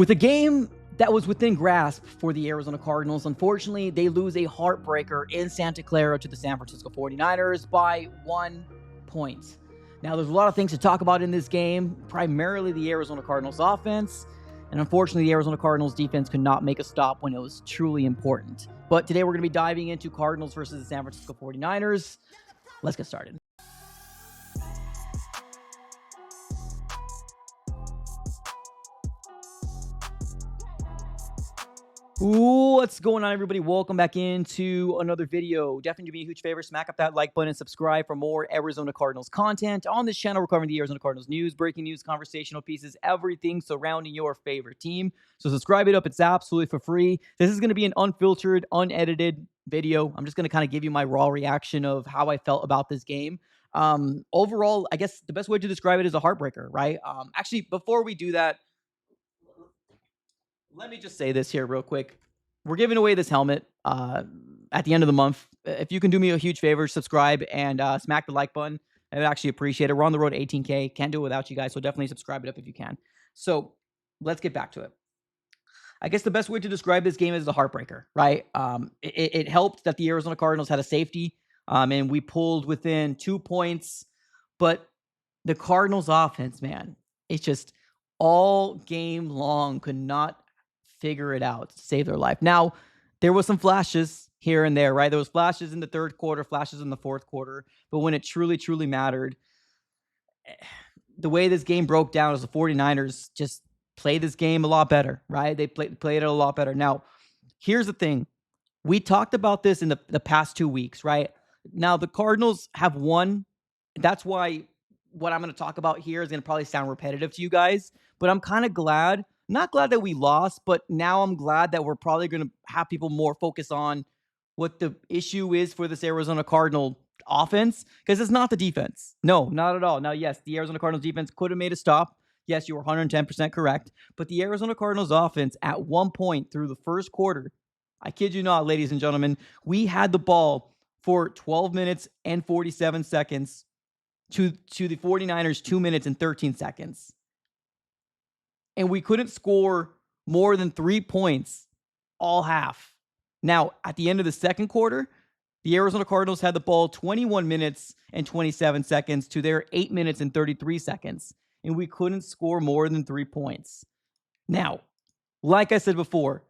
With a game that was within grasp for the Arizona Cardinals, unfortunately, they lose a heartbreaker in Santa Clara to the San Francisco 49ers by 1 point. Now, there's a lot of things to talk about in this game, primarily the Arizona Cardinals offense, and unfortunately, the Arizona Cardinals defense could not make a stop when it was truly important. But today we're going to be diving into Cardinals versus the San Francisco 49ers. Let's get started. What's going on, everybody? Welcome back into another video. Definitely do me a huge favor, smack up that like button and subscribe for more Arizona Cardinals content. On this channel, we're covering the Arizona Cardinals news, breaking news, conversational pieces, everything surrounding your favorite team. So subscribe it up. It's absolutely for free. This is going to be an unfiltered, unedited video. I'm just going to kind of give you my raw reaction of how I felt about this game. Overall, I guess the best way to describe it is a heartbreaker, right? Actually, before we do that, let me just say this here real quick. We're giving away this helmet at the end of the month. If you can do me a huge favor, subscribe and smack the like button. I would actually appreciate it. We're on the road to 18K. Can't do it without you guys, so definitely subscribe it up if you can. So let's get back to it. I guess the best way to describe this game is a heartbreaker, right? It helped that the Arizona Cardinals had a safety, and we pulled within 2 points. But the Cardinals offense, man, it's just all game long could not figure it out to save their life. Now, there was some flashes here and there, right? There was flashes in the third quarter, flashes in the fourth quarter, but when it truly, truly mattered, the way this game broke down is the 49ers just played this game a lot better, right? They played it a lot better. Now, here's the thing. We talked about this in the past 2 weeks, right? Now, the Cardinals have won. That's why what I'm going to talk about here is going to probably sound repetitive to you guys, but I'm kind of glad. Not glad that we lost, but now I'm glad that we're probably going to have people more focus on what the issue is for this Arizona Cardinal offense, because it's not the defense. No, not at all. Now, yes, the Arizona Cardinals defense could have made a stop. Yes, you were 110% correct. But the Arizona Cardinals offense at one point through the first quarter, I kid you not, ladies and gentlemen, we had the ball for 12 minutes and 47 seconds to the 49ers 2 minutes and 13 seconds. And we couldn't score more than 3 points all half. Now, at the end of the second quarter, the Arizona Cardinals had the ball 21 minutes and 27 seconds to their 8 minutes and 33 seconds. And we couldn't score more than 3 points. Now, like I said before,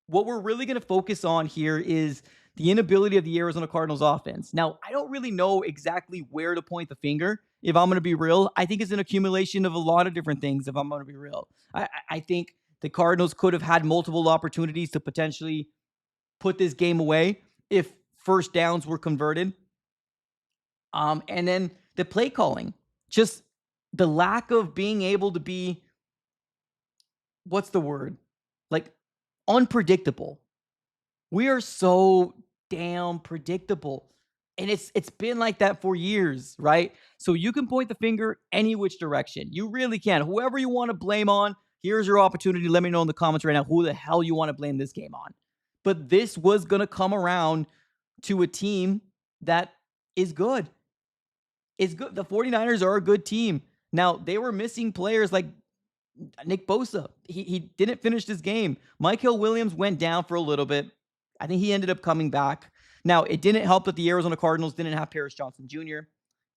what we're really going to focus on here is the inability of the Arizona Cardinals offense. Now, I don't really know exactly where to point the finger. If I'm going to be real, I think it's an accumulation of a lot of different things, if I'm going to be real. I think the Cardinals could have had multiple opportunities to potentially put this game away if first downs were converted. And then the play calling, just the lack of being able to be, what's the word? Like unpredictable. We are so damn predictable. And it's been like that for years, right? So you can point the finger any which direction. You really can. Whoever you want to blame on, here's your opportunity. Let me know in the comments right now who the hell you want to blame this game on. But this was going to come around to a team that is good. It's good. The 49ers are a good team. Now, they were missing players like Nick Bosa. He didn't finish this game. Michael Williams went down for a little bit. I think he ended up coming back. Now, it didn't help that the Arizona Cardinals didn't have Paris Johnson Jr.,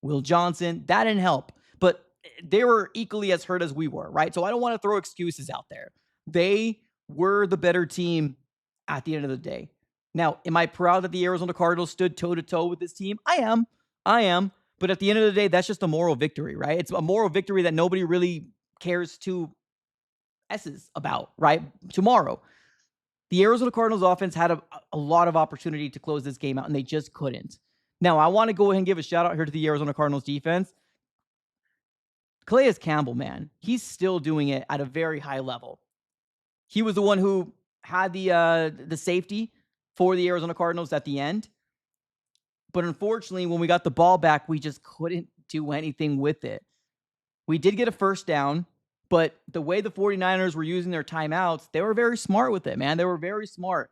Will Johnson. That didn't help. But they were equally as hurt as we were, right? So I don't want to throw excuses out there. They were the better team at the end of the day. Now, am I proud that the Arizona Cardinals stood toe-to-toe with this team? I am. But at the end of the day, that's just a moral victory, right? It's a moral victory that nobody really cares to S's about, right? Tomorrow. The Arizona Cardinals offense had a lot of opportunity to close this game out, and they just couldn't. Now, I want to go ahead and give a shout-out here to the Arizona Cardinals defense. Calais Campbell, man, he's still doing it at a very high level. He was the one who had the safety for the Arizona Cardinals at the end. But unfortunately, when we got the ball back, we just couldn't do anything with it. We did get a first down. But the way the 49ers were using their timeouts, they were very smart with it, man. They were very smart.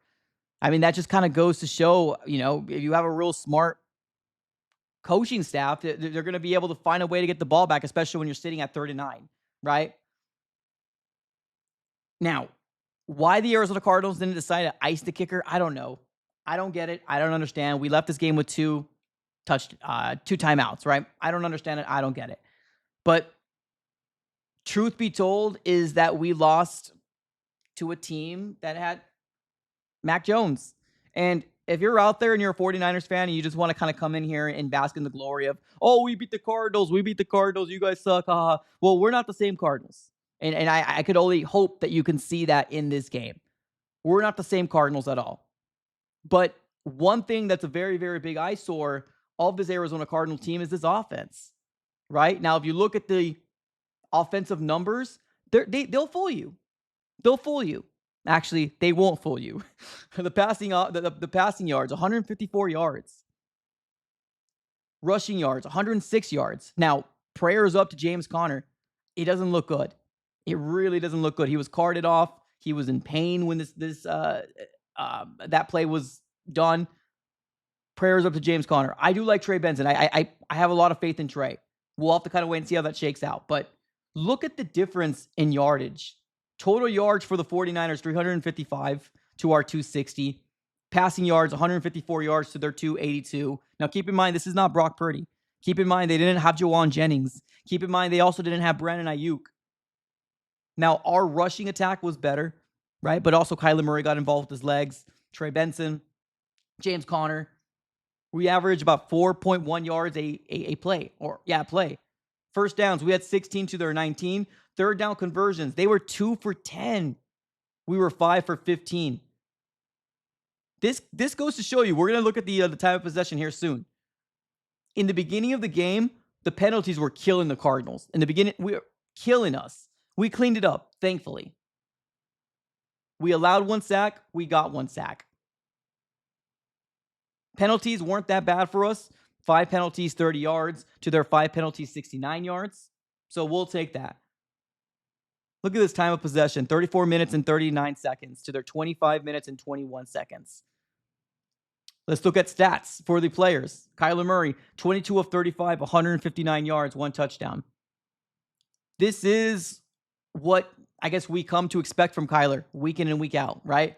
I mean, that just kind of goes to show, if you have a real smart coaching staff, they're going to be able to find a way to get the ball back, especially when you're sitting at 3rd and 9, right? Now, why the Arizona Cardinals didn't decide to ice the kicker, I don't know. I don't get it. I don't understand. We left this game with two timeouts, right? I don't understand it. I don't get it. But truth be told is that we lost to a team that had Mac Jones. And if you're out there and you're a 49ers fan and you just want to kind of come in here and bask in the glory of, oh, we beat the Cardinals, you guys suck, haha. Well, we're not the same Cardinals. And I could only hope that you can see that in this game. We're not the same Cardinals at all. But one thing that's a very, very big eyesore of this Arizona Cardinal team is this offense, right? Now, if you look at the offensive numbers, they'll fool you. They'll fool you. Actually, they won't fool you. The passing yards, 154 yards. Rushing yards, 106 yards. Now, prayers up to James Conner. It doesn't look good. It really doesn't look good. He was carted off. He was in pain when that play was done. Prayers up to James Conner. I do like Trey Benson. I have a lot of faith in Trey. We'll have to kind of wait and see how that shakes out. But look at the difference in yardage. Total yards for the 49ers, 355 to our 260. Passing yards, 154 yards to their 282. Now, keep in mind, this is not Brock Purdy. Keep in mind, they didn't have Jawan Jennings. Keep in mind, they also didn't have Brandon Ayuk. Now, our rushing attack was better, right? But also Kyler Murray got involved with his legs. Trey Benson, James Conner. We averaged about 4.1 yards a play. Play. First downs, we had 16 to their 19. Third down conversions, they were 2 for 10. We were 5 for 15. This goes to show you, we're going to look at the time of possession here soon. In the beginning of the game, the penalties were killing the Cardinals. In the beginning, we were killing us. We cleaned it up, thankfully. We allowed 1 sack. We got 1 sack. Penalties weren't that bad for us. 5 penalties, 30 yards to their 5 penalties, 69 yards. So we'll take that. Look at this time of possession, 34 minutes and 39 seconds to their 25 minutes and 21 seconds. Let's look at stats for the players. Kyler Murray, 22 of 35, 159 yards, 1 touchdown. This is what I guess we come to expect from Kyler week in and week out, right?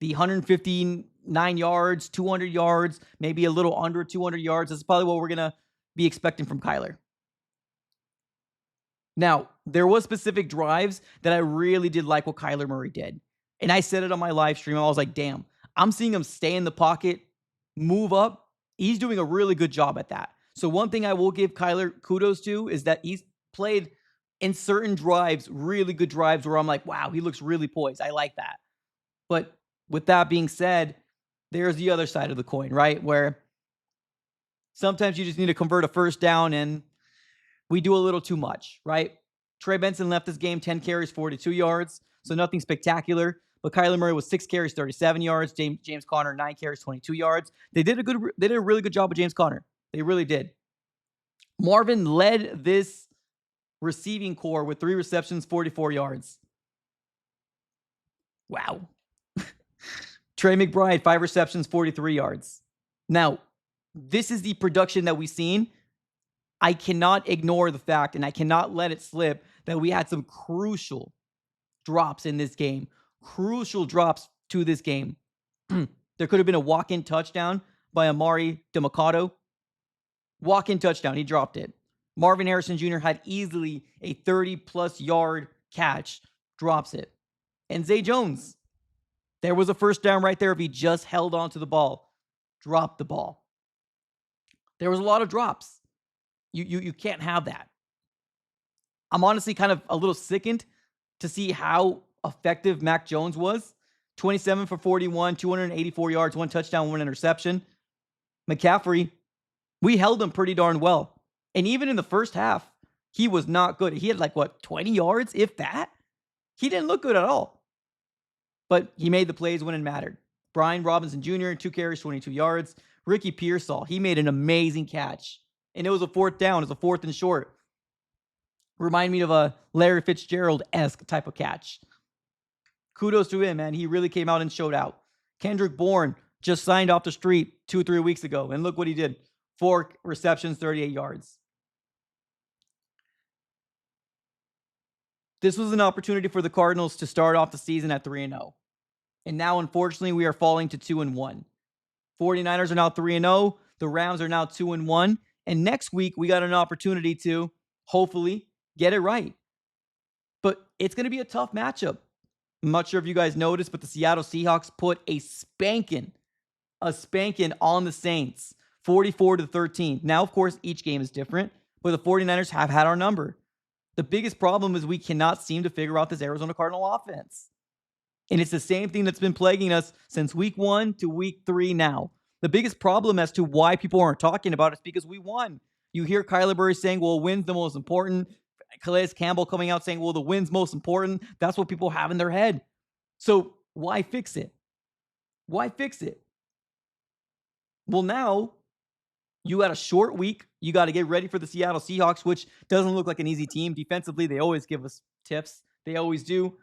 The 159 yards, 200 yards, maybe a little under 200 yards. That's probably what we're going to be expecting from Kyler. Now, there was specific drives that I really did like what Kyler Murray did. And I said it on my live stream. I was like, damn, I'm seeing him stay in the pocket, move up. He's doing a really good job at that. So one thing I will give Kyler kudos to is that he's played in certain drives, really good drives where I'm like, wow, he looks really poised. I like that. But with that being said, there's the other side of the coin, right? Where sometimes you just need to convert a first down and we do a little too much, right? Trey Benson left this game 10 carries, 42 yards. So nothing spectacular. But Kyler Murray was 6 carries, 37 yards. James Conner, 9 carries, 22 yards. They did a really good job with James Conner. They really did. Marvin led this receiving core with 3 receptions, 44 yards. Wow. Trey McBride, 5 receptions, 43 yards. Now, this is the production that we've seen. I cannot ignore the fact, and I cannot let it slip, that we had some crucial drops in this game. Crucial drops to this game. There could have been a walk-in touchdown by Amari DeMarcado. Walk-in touchdown. He dropped it. Marvin Harrison Jr. had easily a 30-plus yard catch. Drops it. And Zay Jones. There was a first down right there if he just held on to the ball. Dropped the ball. There was a lot of drops. You can't have that. I'm honestly kind of a little sickened to see how effective Mac Jones was. 27 for 41, 284 yards, 1 touchdown, 1 interception. McCaffrey, we held him pretty darn well. And even in the first half, he was not good. He had 20 yards, if that. He didn't look good at all. But he made the plays when it mattered. Brian Robinson Jr., 2 carries, 22 yards. Ricky Pearsall, he made an amazing catch. And it was a 4th down. It was a 4th and short. Remind me of a Larry Fitzgerald-esque type of catch. Kudos to him, man. He really came out and showed out. Kendrick Bourne just signed off the street 2 or 3 weeks ago. And look what he did. 4 receptions, 38 yards. This was an opportunity for the Cardinals to start off the season at 3-0. And now, unfortunately, we are falling to 2-1. 49ers are now 3-0. The Rams are now 2-1. And next week, we got an opportunity to hopefully get it right. But it's going to be a tough matchup. I'm not sure if you guys noticed, but the Seattle Seahawks put a spanking on the Saints, 44-13. Now, of course, each game is different, but the 49ers have had our number. The biggest problem is we cannot seem to figure out this Arizona Cardinal offense. And it's the same thing that's been plaguing us since week 1 to week 3 now. The biggest problem as to why people aren't talking about it is because we won. You hear Kyler Murray saying, well, win's the most important. Calais Campbell coming out saying, well, the win's most important. That's what people have in their head. So why fix it? Why fix it? Well, now you got a short week. You got to get ready for the Seattle Seahawks, which doesn't look like an easy team. Defensively, they always give us tips. They always do.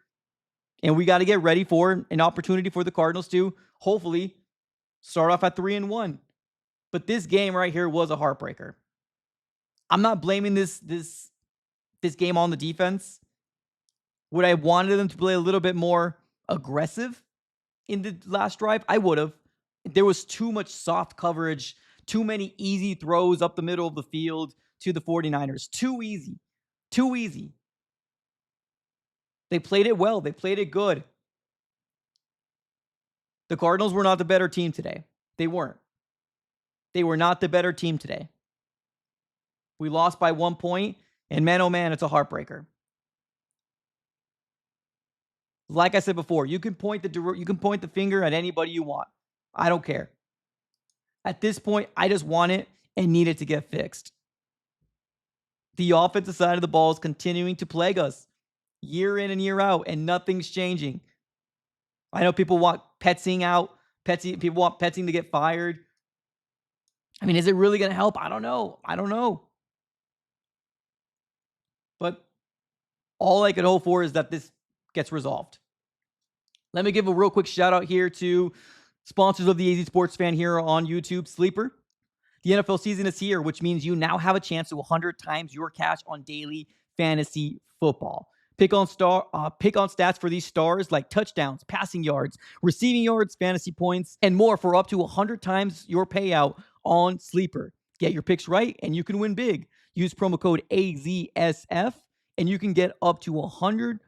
And we got to get ready for an opportunity for the Cardinals to hopefully start off at 3-1. But this game right here was a heartbreaker. I'm not blaming this game on the defense. Would I have wanted them to play a little bit more aggressive in the last drive? I would have. There was too much soft coverage, too many easy throws up the middle of the field to the 49ers. Too easy. Too easy. They played it well. They played it good. The Cardinals were not the better team today. They weren't. They were not the better team today. We lost by 1 point, and man, oh man, it's a heartbreaker. Like I said before, you can point the finger at anybody you want. I don't care. At this point, I just want it and need it to get fixed. The offensive side of the ball is continuing to plague us year in and year out, and nothing's changing. I know people want Petzing out. People want Petzing to get fired. I mean, is it really going to help? I don't know. But all I could hope for is that this gets resolved. Let me give a real quick shout out here to sponsors of the Easy Sports Fan here on YouTube, Sleeper. The NFL season is here, which means you now have a chance to 100 times your cash on daily fantasy football. Pick on stats for these stars like touchdowns, passing yards, receiving yards, fantasy points, and more for up to 100 times your payout on Sleeper. Get your picks right, and you can win big. Use promo code AZSF, and you can get up to $100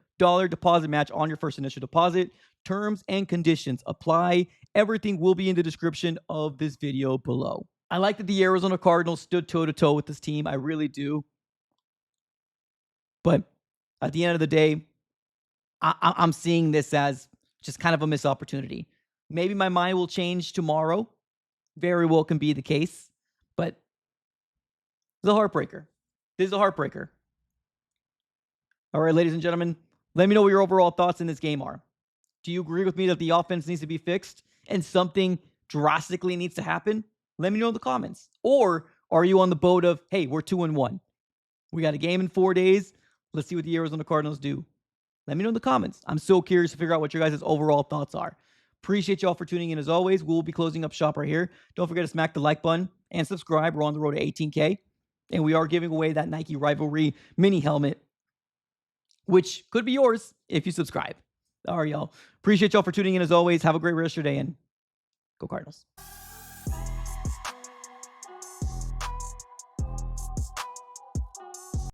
deposit match on your first initial deposit. Terms and conditions apply. Everything will be in the description of this video below. I like that the Arizona Cardinals stood toe-to-toe with this team. I really do. But at the end of the day, I'm seeing this as just kind of a missed opportunity. Maybe my mind will change tomorrow. Very well can be the case. But this is a heartbreaker. This is a heartbreaker. All right, ladies and gentlemen, let me know what your overall thoughts in this game are. Do you agree with me that the offense needs to be fixed and something drastically needs to happen? Let me know in the comments. Or are you on the boat of, hey, we're 2-1. We got a game in 4 days. Let's see what the Arizona Cardinals do. Let me know in the comments. I'm so curious to figure out what your guys' overall thoughts are. Appreciate y'all for tuning in as always. We'll be closing up shop right here. Don't forget to smack the like button and subscribe. We're on the road to 18K. And we are giving away that Nike Rivalry mini helmet, which could be yours if you subscribe. All right, y'all. Appreciate y'all for tuning in as always. Have a great rest of your day and go Cardinals.